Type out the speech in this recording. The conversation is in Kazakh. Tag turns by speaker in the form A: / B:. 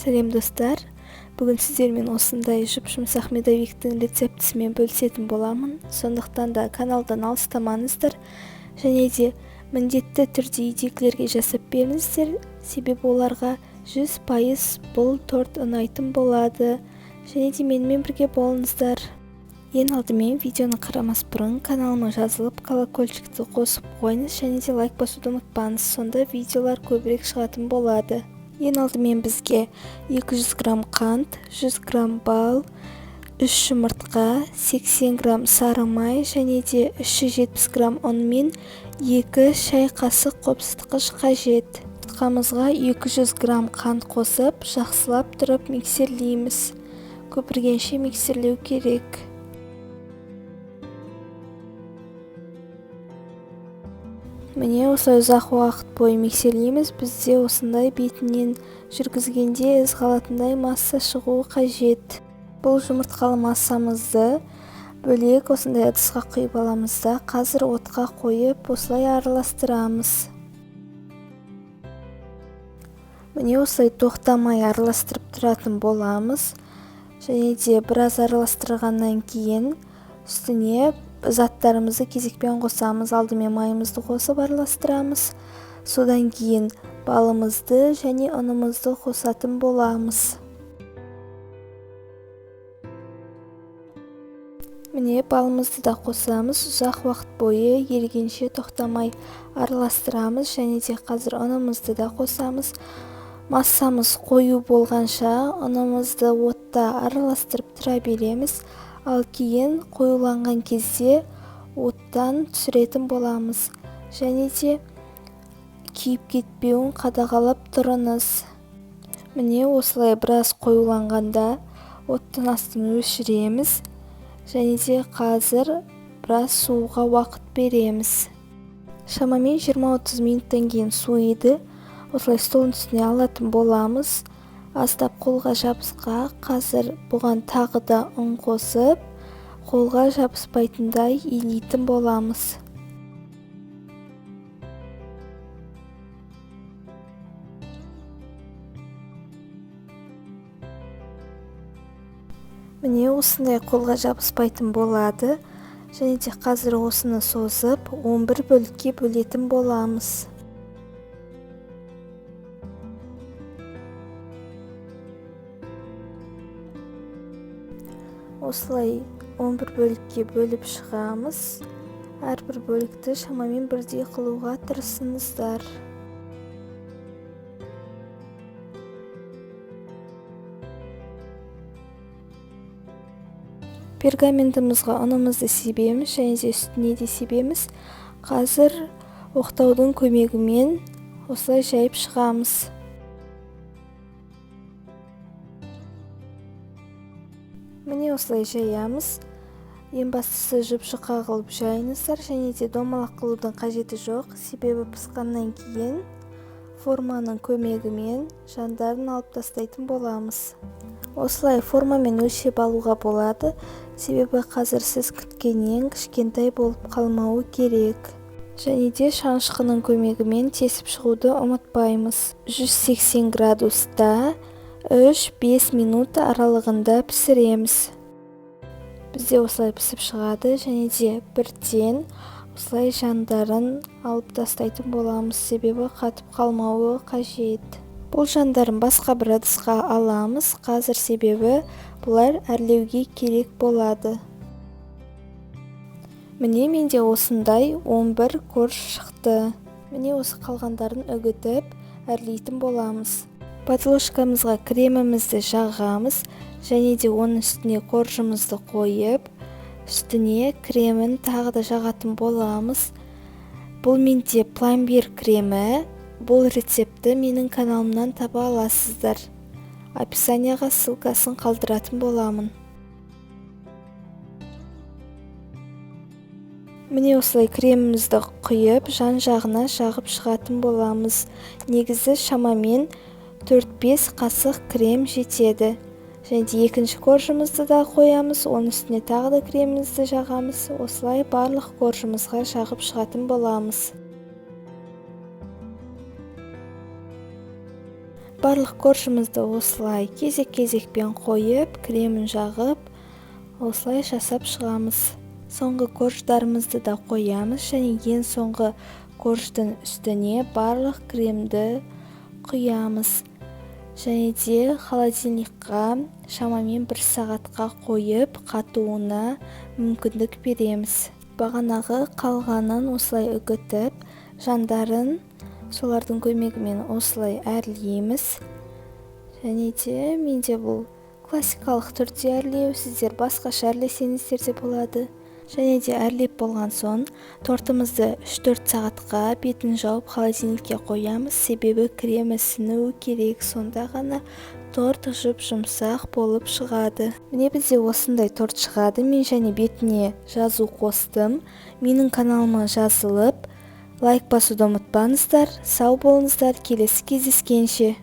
A: Сәлем достар, бүгін сіздермен осындай жұп-жұмсақ медовиктің рецептісімен бөлісетін боламын. Сондықтан да каналдан алыстамаңыздар және де міндетті түрде үйдегілерге жасап беріңіздер, себебі оларға 100% бұл торт ұнайтын болады. Және де менімен бірге болыңыздар. Ең алдымен видеоны қарамас бұрын каналыма жазылып, колокольчикті қосып қойыңыз және де лайк басуды ұмытпаңыз, сонда видеолар көбірек шығатын болады. Ең алдымен бізге 200 грамм қант, 100 грамм бал, 3 жұмыртқа, 80 грамм сары май және де 370 грамм ұн мен 2 шай қасық қопсытқыш қажет. Жұмыртқамызға 200 грамм қант қосып, жақсылап тұрып миксерлейміз. Көпіргенше миксерлеу керек. Міне осылай ұзақ уақыт бойы миксерлейміз. Бізде осындай бетінен жүргізгенде із қалатындай масса шығуы қажет. Бұл жұмыртқалы массамызды бөлек осындай ыдысқа құйып аламыз да, қазір отқа қойып осылай араластырамыз. Міне осылай тоқтамай араластырып тұратын боламыз. Және де біраз араластырғаннан кейін үстіне заттарымызды кезекпен қосамыз. Алдымен майымызды қосып араластырамыз. Содан кейін балымызды және ұнымызды қосатын боламыз. Міне балымызды да қосамыз. Ұзақ уақыт бойы ерігенше тоқтамай араластырамыз және де қазір ұнымызды да қосамыз. Массамыз қою болғанша ұнымызды отта араластырып тұра береміз. Ал кейін қоюланған кезде оттан түсіретін боламыз. Және де күйіп кетпеуін қадағалап тұрыңыз. Міне осылай біраз қоюланғанда оттың астын өшіреміз. Және де қазір біраз суға уақыт береміз. Шамамен 20-30 минуттан кейін суиды. Осылай столдың үстіне алатын боламыз. Аздап қолға жабысқа, қазір бұған тағы да ұн қосып, қолға жабыспайтындай илейтін боламыз. Міне осындай қолға жабыспайтын болады. Және де қазір осыны созып 11 бөлікке бөлетін боламыз. Осылай 11 бөлікке бөліп шығамыз. Әрбір бөлікті шамамен бірдей қылуға тырысыңыздар. Пергаментімізға ұнымызды себеміз және де үстіне де себеміз. Қазір оқтаудың көмегімен осылай жайып шығамыз. Міне осылай жаямыз. Ең бастысы жұп-жұқа қылып жайыңыздар және де домалақ қылудың қажеті жоқ, себебі пысқаннан кейін форманың көмегімен жандарын алып тастайтын боламыз. Осылай формамен өлшеп алуға болады, себебі қазір сіз күткеннен кішкентай болып қалмауы керек. Және де шанышқының көмегімен тесіп шығуды ұмытпаймыз. 180 градуста 3-5 минут аралығында пісіреміз. Бізде осылай пісіп шығады және де бірден осылай жандарын алып тастайтын боламыз, себебі қатып қалмауы қажет. Бұл жандарын басқа бір ыдысқа аламыз қазір, себебі бұлар әрлеуге керек болады. Міне менде осындай 11 корж шықты. Міне осы қалғандарын үгітіп әрлейтін боламыз. Подложкамызға кремімізді жағамыз және де оның үстіне коржымызды қойып, үстіне кремін тағы да жағатын боламыз. Бұл менде пломбир кремі. Бұл рецепті менің каналымнан таба аласыздар. Описанияға ссылкасын қалдыратын боламын. Міне осылай кремімізді құйып, жан-жағына жағып шығатын боламыз. Негізі шамамен 4-5 қасық крем жетеді. Және де екінші коржымызды да қоямыз, оның үстіне тағы да кремімізді жағамыз. Осылай барлық коржымызға жағып шығатын боламыз. барлық коржымызды осылай кезек-кезекпен қойып, кремін жағып, осылай жасап шығамыз. Соңғы корждарымызды да қоямыз және ең соңғы корждың үстіне барлық кремді құямыз. Және де холодильникқа шамамен 1 сағатқа қойып, қатуына мүмкіндік береміз. Бағанағы қалғанын осылай үгітіп, жандарын солардың көмегімен осылай әрлейміз. Және де менде бұл классикалық түрде әрлеу, сіздер басқаша әрлесеңіздер де болады. Және де әрлеп болған соң тортымызды 3-4 сағатқа бетін жауып холодильникке қоямыз, себебі кремі сіңуі керек, сонда ғана торт жұп-жұмсақ болып шығады. Міне бізде осындай торт шығады. Мен және бетіне жазу қостым. Менің каналыма жазылып, лайк басуды ұмытпаңыздар. Сау болыңыздар, келесі кездескенше.